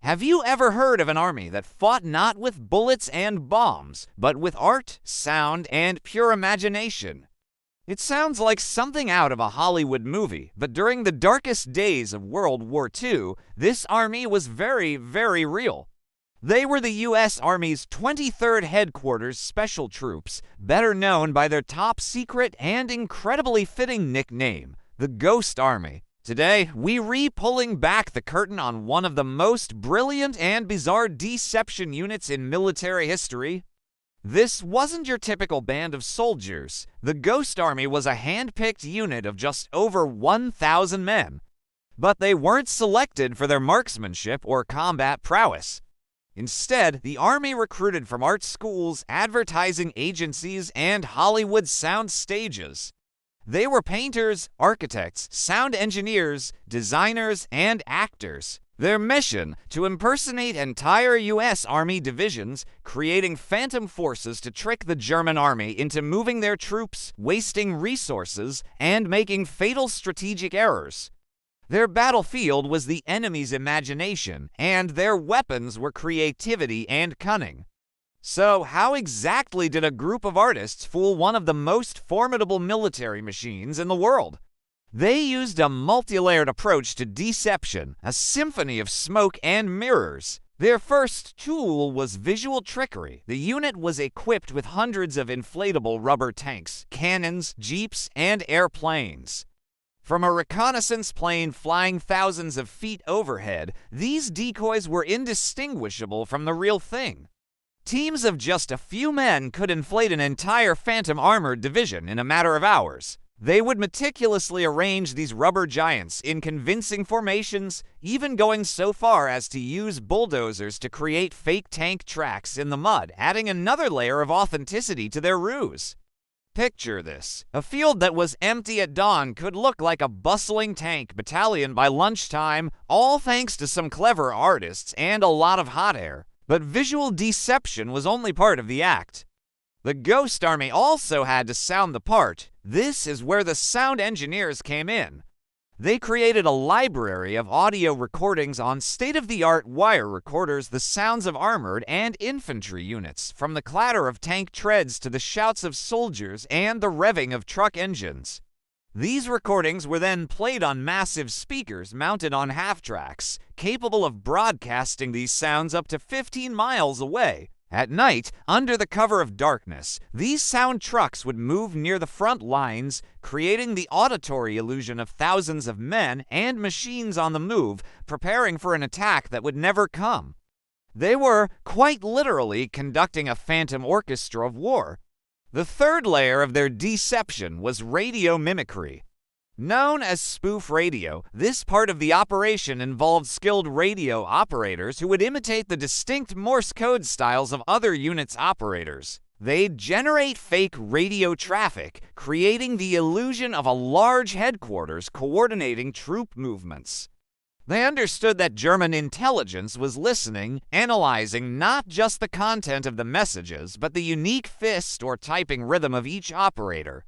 Have you ever heard of an army that fought not with bullets and bombs, but with art, sound, and pure imagination? It sounds like something out of a Hollywood movie, but during the darkest days of World War II, this army was very, very real. They were the U.S. Army's 23rd Headquarters Special Troops, better known by their top-secret and incredibly fitting nickname, the Ghost Army. Today, we re-pulling back the curtain on one of the most brilliant and bizarre deception units in military history. This wasn't your typical band of soldiers. The Ghost Army was a hand-picked unit of just over 1,000 men. But they weren't selected for their marksmanship or combat prowess. Instead, the Army recruited from art schools, advertising agencies, and Hollywood sound stages. They were painters, architects, sound engineers, designers, and actors. Their mission, to impersonate entire U.S. Army divisions, creating phantom forces to trick the German Army into moving their troops, wasting resources, and making fatal strategic errors. Their battlefield was the enemy's imagination, and their weapons were creativity and cunning. So, how exactly did a group of artists fool one of the most formidable military machines in the world? They used a multi-layered approach to deception, a symphony of smoke and mirrors. Their first tool was visual trickery. The unit was equipped with hundreds of inflatable rubber tanks, cannons, jeeps, and airplanes. From a reconnaissance plane flying thousands of feet overhead, these decoys were indistinguishable from the real thing. Teams of just a few men could inflate an entire Phantom armored division in a matter of hours. They would meticulously arrange these rubber giants in convincing formations, even going so far as to use bulldozers to create fake tank tracks in the mud, adding another layer of authenticity to their ruse. Picture this. A field that was empty at dawn could look like a bustling tank battalion by lunchtime, all thanks to some clever artists and a lot of hot air. But visual deception was only part of the act. The Ghost Army also had to sound the part. This is where the sound engineers came in. They created a library of audio recordings on state-of-the-art wire recorders, the sounds of armored and infantry units, from the clatter of tank treads to the shouts of soldiers and the revving of truck engines. These recordings were then played on massive speakers mounted on half-tracks, capable of broadcasting these sounds up to 15 miles away. At night, under the cover of darkness, these sound trucks would move near the front lines, creating the auditory illusion of thousands of men and machines on the move, preparing for an attack that would never come. They were, quite literally, conducting a phantom orchestra of war. The third layer of their deception was radio mimicry. Known as spoof radio, this part of the operation involved skilled radio operators who would imitate the distinct Morse code styles of other units' operators. They'd generate fake radio traffic, creating the illusion of a large headquarters coordinating troop movements. They understood that German intelligence was listening, analyzing not just the content of the messages, but the unique fist or typing rhythm of each operator.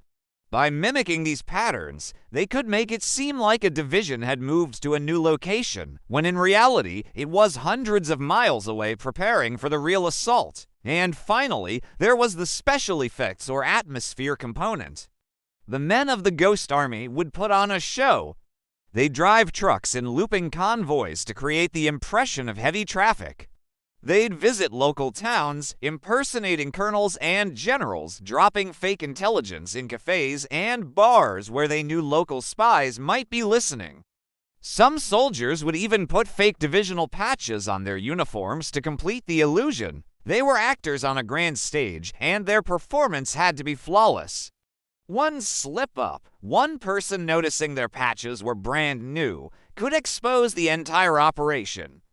By mimicking these patterns, they could make it seem like a division had moved to a new location, when in reality, it was hundreds of miles away preparing for the real assault. And finally, there was the special effects or atmosphere component. The men of the Ghost Army would put on a show. They'd drive trucks in looping convoys to create the impression of heavy traffic. They'd visit local towns, impersonating colonels and generals, dropping fake intelligence in cafes and bars where they knew local spies might be listening. Some soldiers would even put fake divisional patches on their uniforms to complete the illusion. They were actors on a grand stage, and their performance had to be flawless. One slip-up, one person noticing their patches were brand new, could expose the entire operation.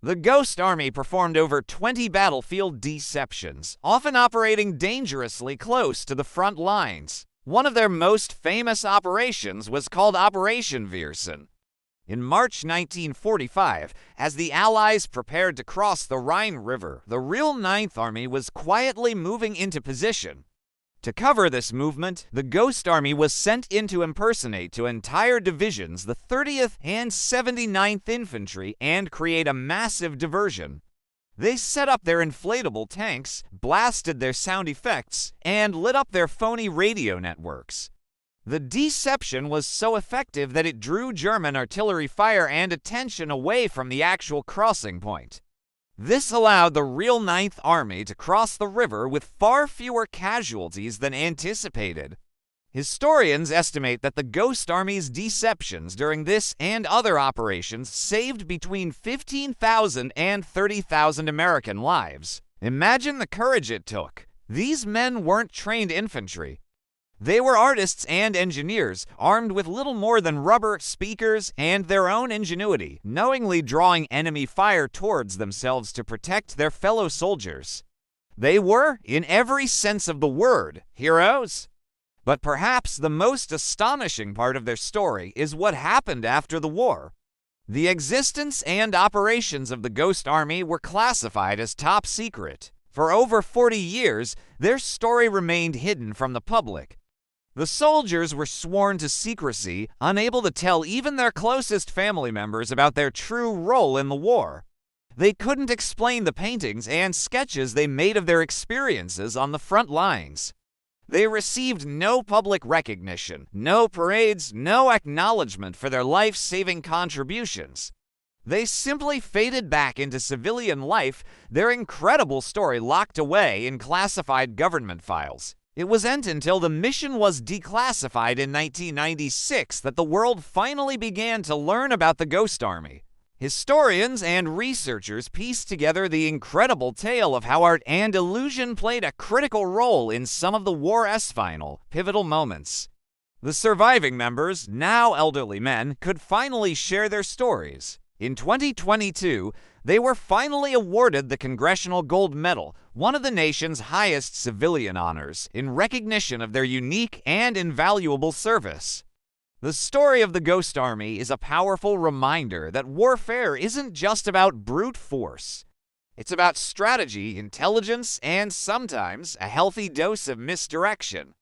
The Ghost Army performed over 20 battlefield deceptions, often operating dangerously close to the front lines. One of their most famous operations was called Operation Viersen. In March 1945, as the Allies prepared to cross the Rhine River, the real Ninth Army was quietly moving into position. To cover this movement, the Ghost Army was sent in to impersonate to entire divisions the 30th and 79th Infantry and create a massive diversion. They set up their inflatable tanks, blasted their sound effects, and lit up their phony radio networks. The deception was so effective that it drew German artillery fire and attention away from the actual crossing point. This allowed the real Ninth Army to cross the river with far fewer casualties than anticipated. Historians estimate that the Ghost Army's deceptions during this and other operations saved between 15,000 and 30,000 American lives. Imagine the courage it took. These men weren't trained infantry. They were artists and engineers, armed with little more than rubber, speakers, and their own ingenuity, knowingly drawing enemy fire towards themselves to protect their fellow soldiers. They were, in every sense of the word, heroes. But perhaps the most astonishing part of their story is what happened after the war. The existence and operations of the Ghost Army were classified as top secret. For over 40 years, their story remained hidden from the public. The soldiers were sworn to secrecy, unable to tell even their closest family members about their true role in the war. They couldn't explain the paintings and sketches they made of their experiences on the front lines. They received no public recognition, no parades, no acknowledgement for their life-saving contributions. They simply faded back into civilian life, their incredible story locked away in classified government files. It wasn't until the mission was declassified in 1996 that the world finally began to learn about the Ghost Army. Historians and researchers pieced together the incredible tale of how art and illusion played a critical role in some of the war's final, pivotal moments. The surviving members, now elderly men, could finally share their stories. In 2022, they were finally awarded the Congressional Gold Medal, one of the nation's highest civilian honors, in recognition of their unique and invaluable service. The story of the Ghost Army is a powerful reminder that warfare isn't just about brute force. It's about strategy, intelligence, and sometimes a healthy dose of misdirection.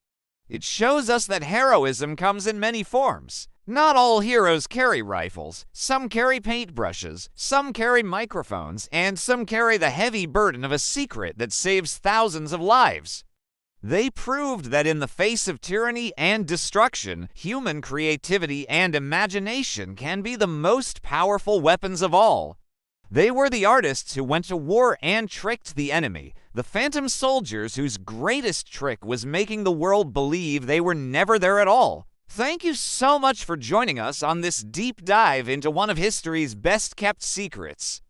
It shows us that heroism comes in many forms. Not all heroes carry rifles. Some carry paintbrushes, some carry microphones, and some carry the heavy burden of a secret that saves thousands of lives. They proved that in the face of tyranny and destruction, human creativity and imagination can be the most powerful weapons of all. They were the artists who went to war and tricked the enemy, the phantom soldiers whose greatest trick was making the world believe they were never there at all. Thank you so much for joining us on this deep dive into one of history's best-kept secrets.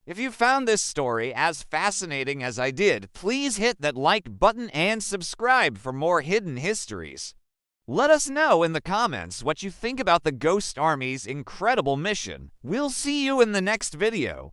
If you found this story as fascinating as I did, please hit that like button and subscribe for more hidden histories. Let us know in the comments what you think about the Ghost Army's incredible mission. We'll see you in the next video.